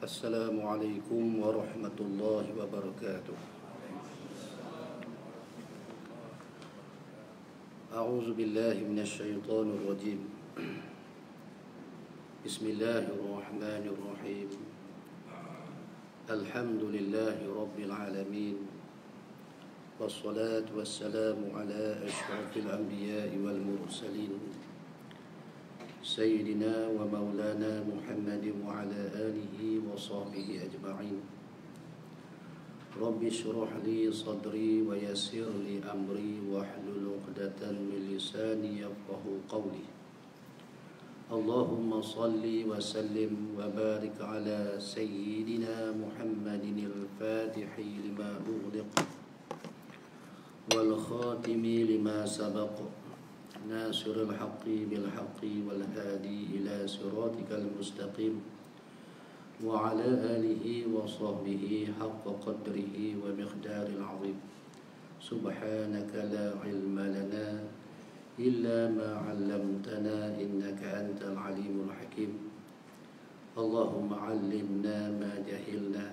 Assalamualaikum warahmatullahi wabarakatuh. A'udzu billahi minasyaitonir rajim. Bismillahirrahmanirrahim. Alhamdulillahi rabbil alamin. Wassalatu wassalamu ala asyrafil anbiya'i wal mursalin. Sayyidina wa maulana Muhammadin wa ala alihi wa sahbihi ajma'in. Rabbi shrah li sadri wa yassir li amri wa hlul 'uqdatan min lisani yafqahu qawli. Allahumma salli wa sallim wa barik ala sayyidina Muhammadin al-fatihi lima ughliq wal khatimi lima sabaq. ناصر الحق بالحق والهادي إلى صراطك المستقيم وعلى آله وصحبه حق قدره ومقدار العظيم. سبحانك لا علم لنا إلا ما علمتنا إنك أنت العليم الحكيم. اللهم علمنا ما جهلنا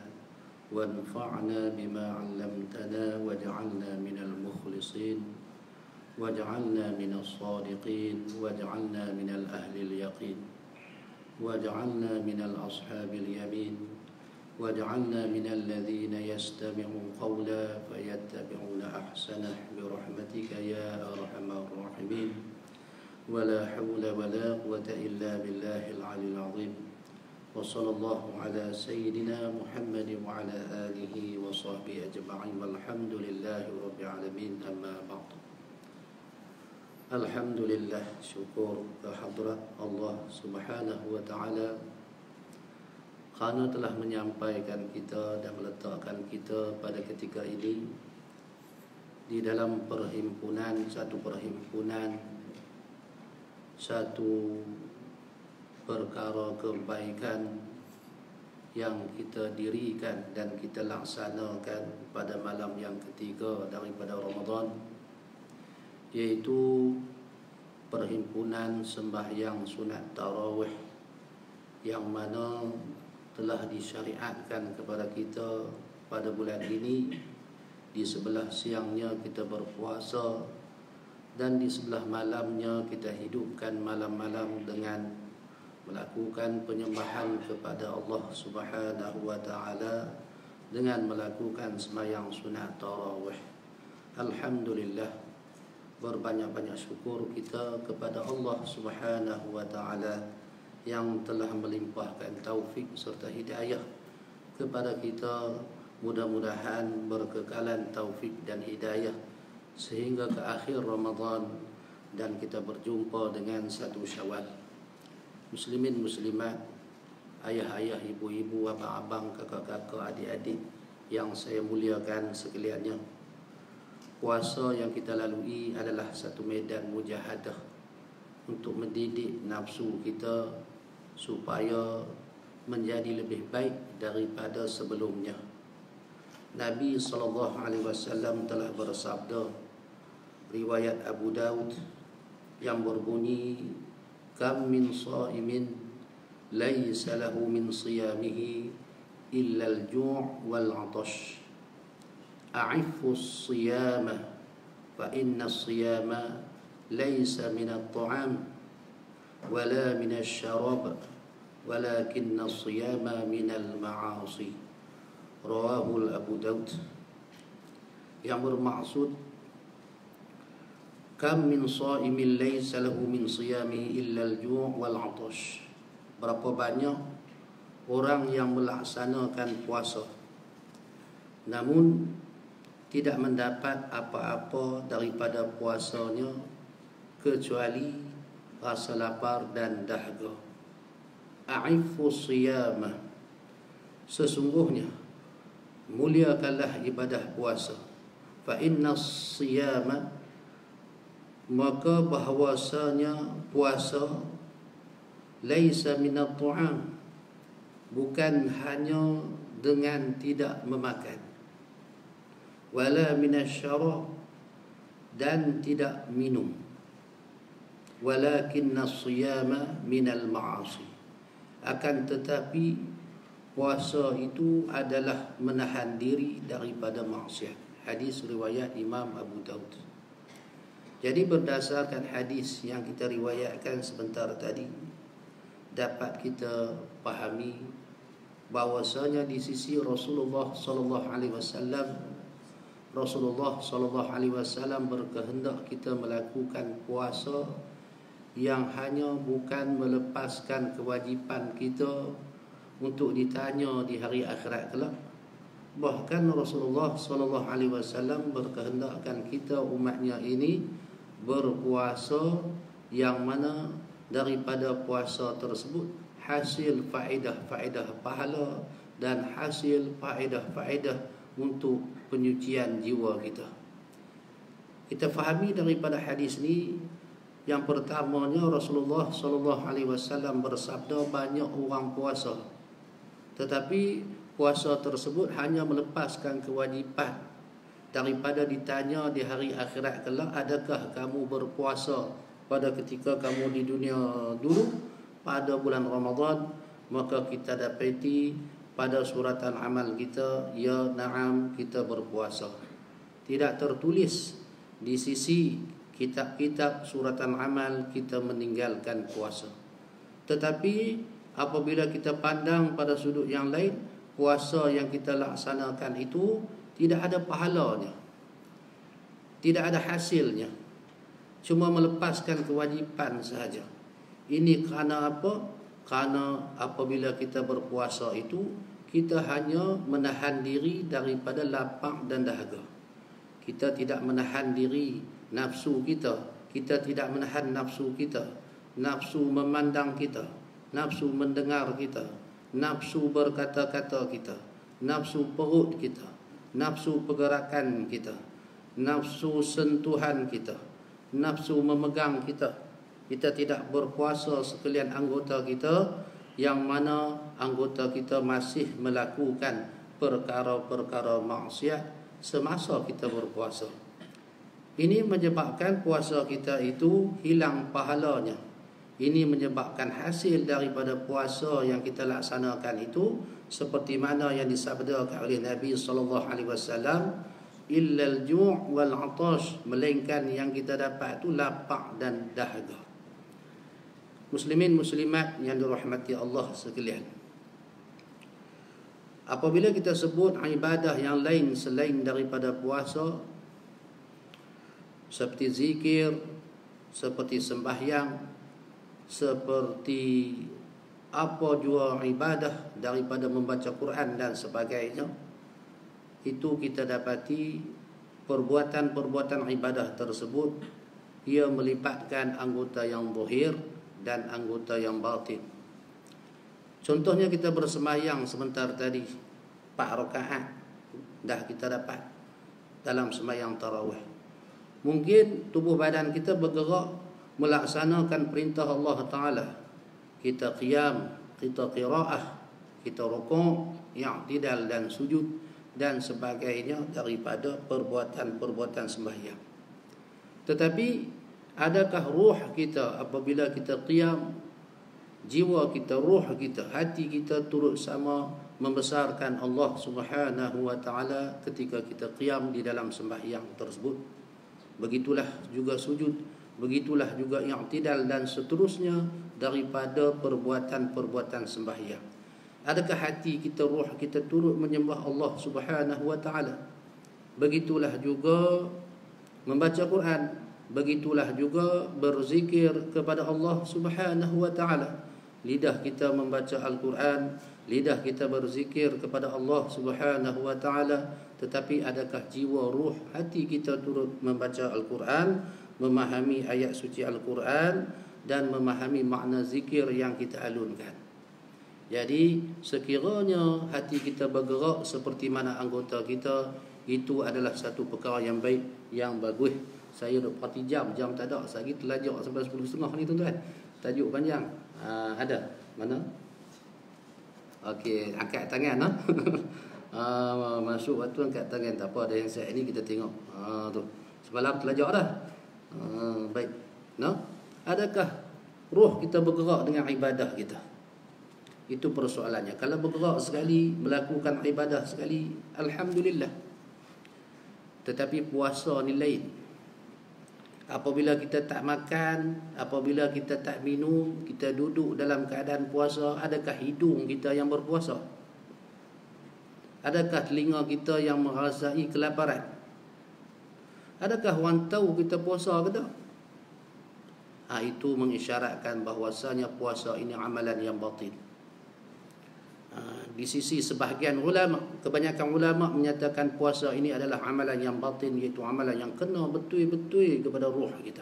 وانفعنا بما علمتنا واجعلنا من المخلصين واجعلنا من الصادقين واجعلنا من الأهل اليقين واجعلنا من الأصحاب اليمين واجعلنا من الذين يستمعون قولا فيتبعون أحسنه برحمتك يا أرحم الراحمين. ولا حول ولا قوة إلا بالله العلي العظيم. وصلى الله على سيدنا محمد وعلى آله وصحبه أجمعين والحمد لله رب العالمين. أما بعد. Alhamdulillah, syukur kehadrat Allah Subhanahu wa ta'ala kerana telah menyampaikan kita dan meletakkan kita pada ketika ini di dalam perhimpunan, satu perkara kebaikan yang kita dirikan dan kita laksanakan pada malam yang ketiga daripada Ramadan, yaitu perhimpunan sembahyang sunat tarawih yang mana telah disyariatkan kepada kita pada bulan ini. Di sebelah siangnya kita berpuasa dan di sebelah malamnya kita hidupkan malam-malam dengan melakukan penyembahan kepada Allah Subhanahu wa ta'ala dengan melakukan sembahyang sunat tarawih. Alhamdulillah, berbanyak-banyak syukur kita kepada Allah Subhanahu wa ta'ala yang telah melimpahkan taufik serta hidayah kepada kita. Mudah-mudahan berkekalan taufik dan hidayah sehingga ke akhir Ramadan dan kita berjumpa dengan 1 Syawal. Muslimin muslimat, ayah-ayah, ibu-ibu, abang-abang, kakak-kakak, adik-adik yang saya muliakan sekaliannya, puasa yang kita lalui adalah satu medan mujahadah untuk mendidik nafsu kita supaya menjadi lebih baik daripada sebelumnya. Nabi SAW telah bersabda, riwayat Abu Daud yang berbunyi, kam min shaimin laysa lahu min siyamihi illa al-ju' wal 'atash. أعفوا الصيام فإن الصيام ليس من الطعام ولا من الشراب ولكن الصيام من المعاصي. رواه Abu Daud. Yang bermaksud, kam min shaimin laysa lahu min siyamihi illa al-ju' wal 'atash. Berapa banyak orang yang melaksanakan puasa namun tidak mendapat apa-apa daripada puasanya kecuali rasa lapar dan dahaga. A'iffu siyamah, sesungguhnya muliakanlah ibadah puasa. Fa inna siyama, maka bahwasanya puasa, laisa minat tu'am, bukan hanya dengan tidak memakan, wala minasyarab, dan tidak minum, walakinna siyama minal ma'asi, akan tetapi puasa itu adalah menahan diri daripada maksiat. Hadis riwayat Imam Abu Daud. Jadi berdasarkan hadis yang kita riwayatkan sebentar tadi, dapat kita pahami bahwasanya di sisi Rasulullah sallallahu alaihi wasallam berkehendak kita melakukan puasa yang hanya bukan melepaskan kewajipan kita untuk ditanya di hari akhirat kelak. Bahkan Rasulullah sallallahu alaihi wasallam berkehendakkan kita umatnya ini berpuasa yang mana daripada puasa tersebut hasil faedah-faedah pahala dan hasil faedah-faedah untuk penyucian jiwa kita. Kita fahami daripada hadis ni, yang pertamanya Rasulullah sallallahu alaihi wasallam bersabda banyak orang puasa, tetapi puasa tersebut hanya melepaskan kewajipan daripada ditanya di hari akhirat kelak, adakah kamu berpuasa pada ketika kamu di dunia dulu pada bulan Ramadan? Maka kita dapati pada suratan amal kita, ya na'am, kita berpuasa. Tidak tertulis di sisi kitab-kitab suratan amal kita meninggalkan puasa. Tetapi apabila kita pandang pada sudut yang lain, puasa yang kita laksanakan itu tidak ada pahalanya, tidak ada hasilnya, cuma melepaskan kewajipan sahaja. Ini kerana apa? Kerana apabila kita berpuasa itu, kita hanya menahan diri daripada lapar dan dahaga. Kita tidak menahan diri nafsu kita, kita tidak menahan nafsu kita, nafsu memandang kita, nafsu mendengar kita, nafsu berkata-kata kita, nafsu perut kita, nafsu pergerakan kita, nafsu sentuhan kita, nafsu memegang kita. Kita tidak berpuasa sekalian anggota kita, yang mana anggota kita masih melakukan perkara-perkara maksiat semasa kita berpuasa. Ini menyebabkan puasa kita itu hilang pahalanya. Ini menyebabkan hasil daripada puasa yang kita laksanakan itu seperti mana yang disabdakan oleh Nabi sallallahu alaihi wasallam, illal ju' wal 'atash, melainkan yang kita dapat itu lapar dan dahaga. Muslimin muslimat yang dirahmati Allah sekalian, apabila kita sebut ibadah yang lain selain daripada puasa, seperti zikir, seperti sembahyang, seperti apa jua ibadah daripada membaca Quran dan sebagainya, itu kita dapati perbuatan-perbuatan ibadah tersebut ia melibatkan anggota yang zahir dan anggota yang batin. Contohnya kita bersembahyang sebentar tadi 4 rakaat dah kita dapat dalam sembahyang tarawih. Mungkin tubuh badan kita bergerak melaksanakan perintah Allah Ta'ala. Kita qiyam, kita qiraah, kita rukuk, i'tidal dan sujud dan sebagainya daripada perbuatan-perbuatan sembahyang. Tetapi adakah ruh kita apabila kita qiyam, jiwa kita, ruh kita, hati kita turut sama membesarkan Allah Subhanahu wa Ta'ala ketika kita qiyam di dalam sembahyang tersebut? Begitulah juga sujud, begitulah juga i'tidal dan seterusnya daripada perbuatan-perbuatan sembahyang. Adakah hati kita, ruh kita turut menyembah Allah Subhanahu wa Ta'ala? Begitulah juga membaca Quran, begitulah juga berzikir kepada Allah Subhanahu wa Ta'ala. Lidah kita membaca Al-Quran, lidah kita berzikir kepada Allah Subhanahu wa Ta'ala. Tetapi adakah jiwa, ruh, hati kita turut membaca Al-Quran, memahami ayat suci Al-Quran dan memahami makna zikir yang kita alunkan? Jadi sekiranya hati kita bergerak seperti mana anggota kita, itu adalah satu perkara yang baik, yang bagus. Saya duk perhati jam tak ada. Saya lagi terlajak sampai 10.30 ni tuan-tuan. Tajuk panjang. Ada? Mana? Okey, angkat tangan ha. Masuk waktu angkat tangan, tak apa, ada yang set ni kita tengok. Tu. Semalam terlajak dah. Baik. No? Adakah ruh kita bergerak dengan ibadah kita? Itu persoalannya. Kalau bergerak sekali, melakukan ibadah sekali, alhamdulillah. Tetapi puasa ni lain. Apabila kita tak makan, apabila kita tak minum, kita duduk dalam keadaan puasa, adakah hidung kita yang berpuasa? Adakah telinga kita yang merasai kelaparan? Adakah orang tahu kita puasa ke tak? Itu mengisyaratkan bahawasanya puasa ini amalan yang batin. Di sisi sebahagian ulama, kebanyakan ulama menyatakan puasa ini adalah amalan yang batin, iaitu amalan yang kena betul-betul kepada roh kita.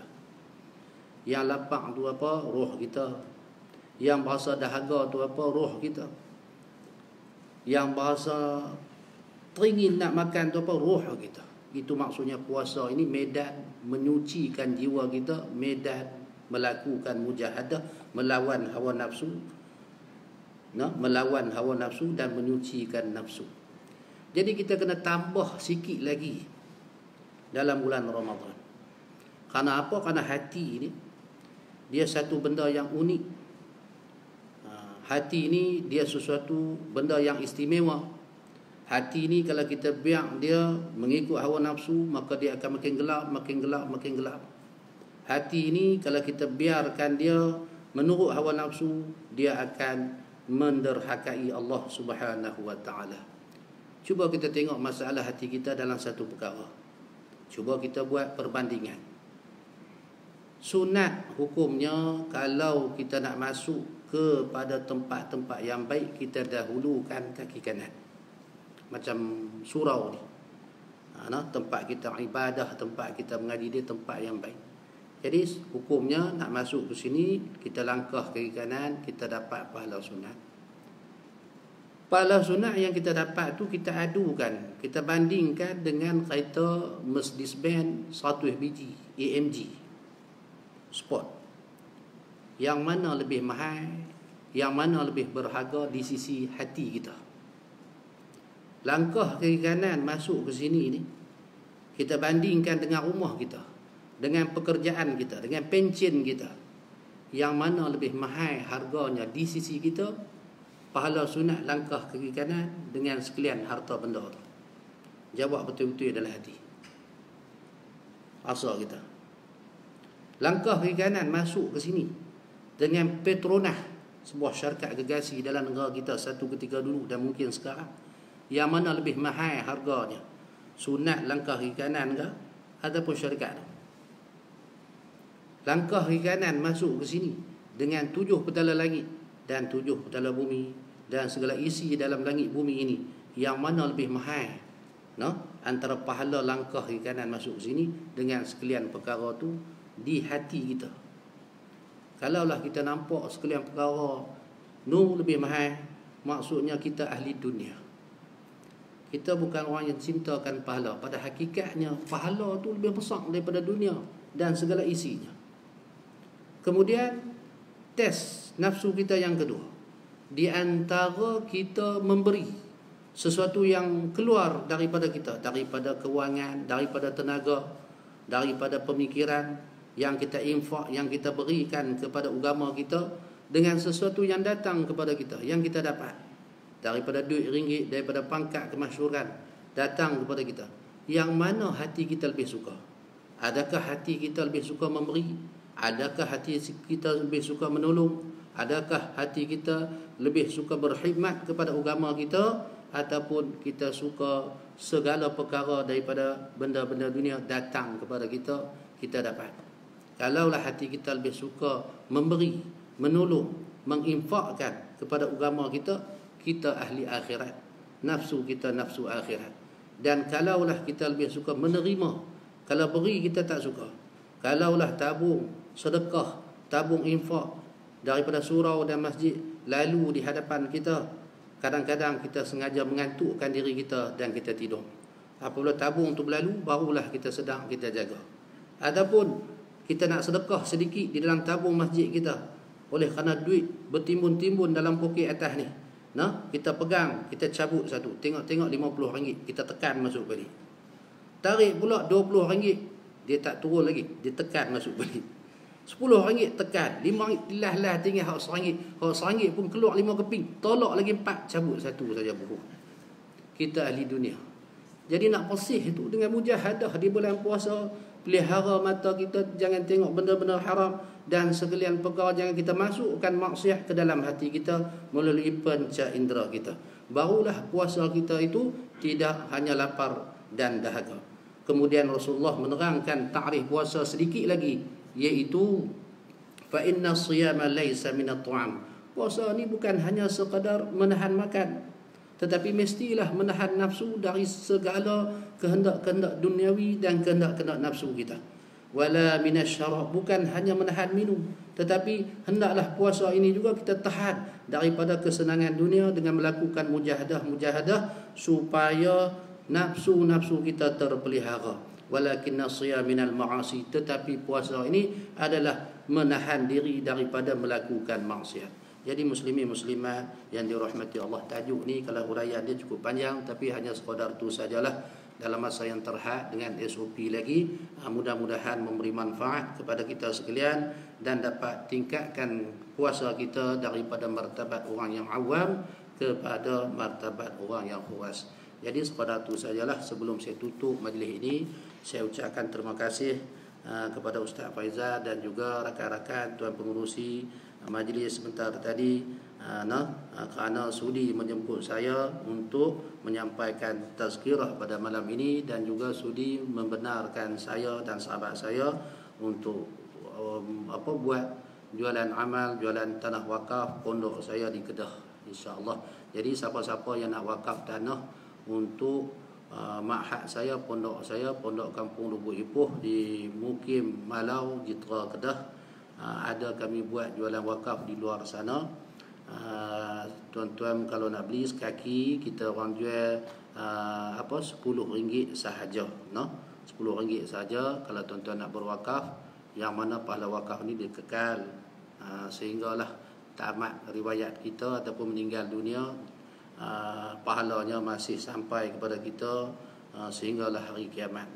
Yang lapang tu apa? Roh kita. Yang berasa dahaga tu apa? Roh kita. Yang berasa teringin nak makan tu apa? Roh kita. Itu maksudnya puasa ini medan menyucikan jiwa kita, medan melakukan mujahadah, melawan hawa nafsu, melawan hawa nafsu dan menyucikan nafsu. Jadi kita kena tambah sikit lagi dalam bulan Ramadan. Karena apa? Karena hati ini dia satu benda yang unik. Hati ini dia sesuatu benda yang istimewa. Hati ini kalau kita biar dia mengikut hawa nafsu, maka dia akan makin gelap, makin gelap, makin gelap. Hati ini kalau kita biarkan dia menurut hawa nafsu, dia akan menderhakai Allah Subhanahu wa ta'ala. Cuba kita tengok masalah hati kita dalam satu perkara. Cuba kita buat perbandingan. Sunat hukumnya, kalau kita nak masuk kepada tempat-tempat yang baik, kita dahulukan kaki kanan. Macam surau ni, tempat kita ibadah, tempat kita mengaji, dia tempat yang baik. Jadi hukumnya nak masuk ke sini, kita langkah kiri kanan, kita dapat pahala sunat. Pahala sunat yang kita dapat tu kita adukan, kita bandingkan dengan kereta Mercedes-Benz 100 biji AMG Sport. Yang mana lebih mahal, yang mana lebih berharga di sisi hati kita. Langkah kiri kanan masuk ke sini ni, kita bandingkan dengan rumah kita, dengan pekerjaan kita, dengan pencen kita. Yang mana lebih mahal harganya di sisi kita, pahala sunat langkah kiri kanan dengan sekalian harta benda tu. Jawab betul-betul dalam hati. Asal kita. Langkah kiri kanan masuk ke sini dengan Petronas, sebuah syarikat gergasi dalam negara kita satu ketika dulu dan mungkin sekarang. Yang mana lebih mahal harganya? Sunat langkah kiri kanan ke ataupun syarikat? Langkah kiri kanan masuk ke sini dengan 7 petala langit dan 7 petala bumi dan segala isi dalam langit bumi ini, yang mana lebih mahal? Antara pahala langkah kiri kanan masuk ke sini dengan sekalian perkara tu di hati kita. Kalaulah kita nampak sekalian perkara nu lebih mahal, maksudnya kita ahli dunia. Kita bukan orang yang cintakan pahala. Pada hakikatnya pahala tu lebih besar daripada dunia dan segala isinya. Kemudian tes nafsu kita yang kedua. Di antara kita memberi sesuatu yang keluar daripada kita, daripada kewangan, daripada tenaga, daripada pemikiran yang kita infak, yang kita berikan kepada agama kita, dengan sesuatu yang datang kepada kita, yang kita dapat daripada duit ringgit, daripada pangkat kemasyhuran datang kepada kita. Yang mana hati kita lebih suka? Adakah hati kita lebih suka memberi? Adakah hati kita lebih suka menolong? Adakah hati kita lebih suka berkhidmat kepada agama kita? Ataupun kita suka segala perkara daripada benda-benda dunia datang kepada kita, kita dapat? Kalaulah hati kita lebih suka memberi, menolong, menginfakkan kepada agama kita, kita ahli akhirat. Nafsu kita nafsu akhirat. Dan kalaulah kita lebih suka menerima, kalau beri kita tak suka. Kalaulah tabung sedekah, tabung infak daripada surau dan masjid lalu di hadapan kita, kadang-kadang kita sengaja mengantukkan diri kita dan kita tidur. Apabila tabung tu berlalu, barulah kita sedang kita jaga. Adapun kita nak sedekah sedikit di dalam tabung masjid kita, oleh kerana duit bertimbun-timbun dalam poket atas ni, kita pegang, kita cabut satu, tengok-tengok RM50, kita tekan masuk balik. Tarik pula RM20, dia tak turun lagi, dia tekan masuk balik. RM10 tekan, RM5 lah tinggal hak RM1. Hak RM1 pun keluar 5 keping, tolak lagi 4, cabut satu saja buku. Kita ahli dunia. Jadi nak bersih itu dengan mujahadah di bulan puasa, pelihara mata kita jangan tengok benda-benda haram, dan sekalian perkara jangan kita masukkan maksiat ke dalam hati kita melalui panca indera kita. Barulah puasa kita itu tidak hanya lapar dan dahaga. Kemudian Rasulullah menerangkan takrif puasa sedikit lagi, iaitu fa inna siyama laysa min at-ta'am. Puasa ni bukan hanya sekadar menahan makan, tetapi mestilah menahan nafsu dari segala kehendak-kehendak duniawi dan kehendak-kehendak nafsu kita. Wala minasyarab, bukan hanya menahan minum, tetapi hendaklah puasa ini juga kita tahan daripada kesenangan dunia dengan melakukan mujahadah supaya nafsu-nafsu kita terpelihara. Walakinna siyam minal ma'asi, tetapi puasa ini adalah menahan diri daripada melakukan maksiat. Jadi muslimin muslimat yang dirahmati Allah, tajuk ni kalau huraian dia cukup panjang, tapi hanya sekadar tu sajalah dalam masa yang terhad dengan SOP lagi. Mudah-mudahan memberi manfaat kepada kita sekalian dan dapat tingkatkan puasa kita daripada martabat orang yang awam kepada martabat orang yang khuwas. Jadi sekadar tu sajalah. Sebelum saya tutup majlis ini, saya ucapkan terima kasih kepada Ustaz Faizal dan juga rakan-rakan tuan pengurusi majlis sebentar tadi kerana sudi menjemput saya untuk menyampaikan tazkirah pada malam ini, dan juga sudi membenarkan saya dan sahabat saya untuk buat jualan amal, jualan tanah wakaf pondok saya di Kedah, insya-Allah. Jadi siapa-siapa yang nak wakaf tanah untuk ma'had saya, pondok Kampung Lubuk Ipoh di Mukim Malau, Jitra, Kedah, ada kami buat jualan wakaf di luar sana. Tuan-tuan kalau nak beli sekaki, kita orang jual RM10 sahaja, RM10 sahaja kalau tuan-tuan nak berwakaf, yang mana pahala wakaf ni dia kekal sehinggalah tamat riwayat kita ataupun meninggal dunia, pahalanya masih sampai kepada kita sehinggalah hari kiamat.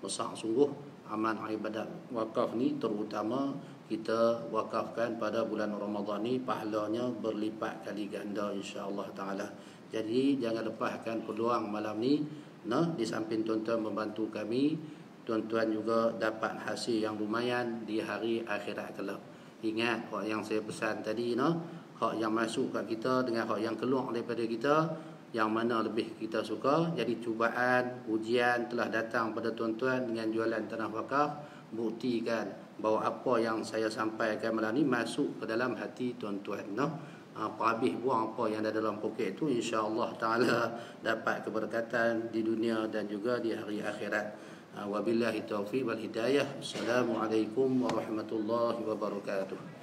Besar sungguh amal ibadat wakaf ni, terutama kita wakafkan pada bulan Ramadan ni, pahalanya berlipat kali ganda insya-Allah taala. Jadi jangan lepaskan peluang malam ni. Di samping tuan-tuan membantu kami, tuan-tuan juga dapat hasil yang lumayan di hari akhirat kelak. Ingat hak yang saya pesan tadi, hak yang masuk kat kita dengan hak yang keluar daripada kita, yang mana lebih kita suka. Jadi cubaan, ujian telah datang pada tuan-tuan dengan jualan tanah wakaf. Buktikan bahawa apa yang saya sampaikan malam ni masuk ke dalam hati tuan-tuan. Habis buang apa yang ada dalam poket itu, insya-Allah taala dapat keberkatan di dunia dan juga di hari akhirat. Wabillahi taufiq wal hidayah. Assalamualaikum warahmatullahi wabarakatuh.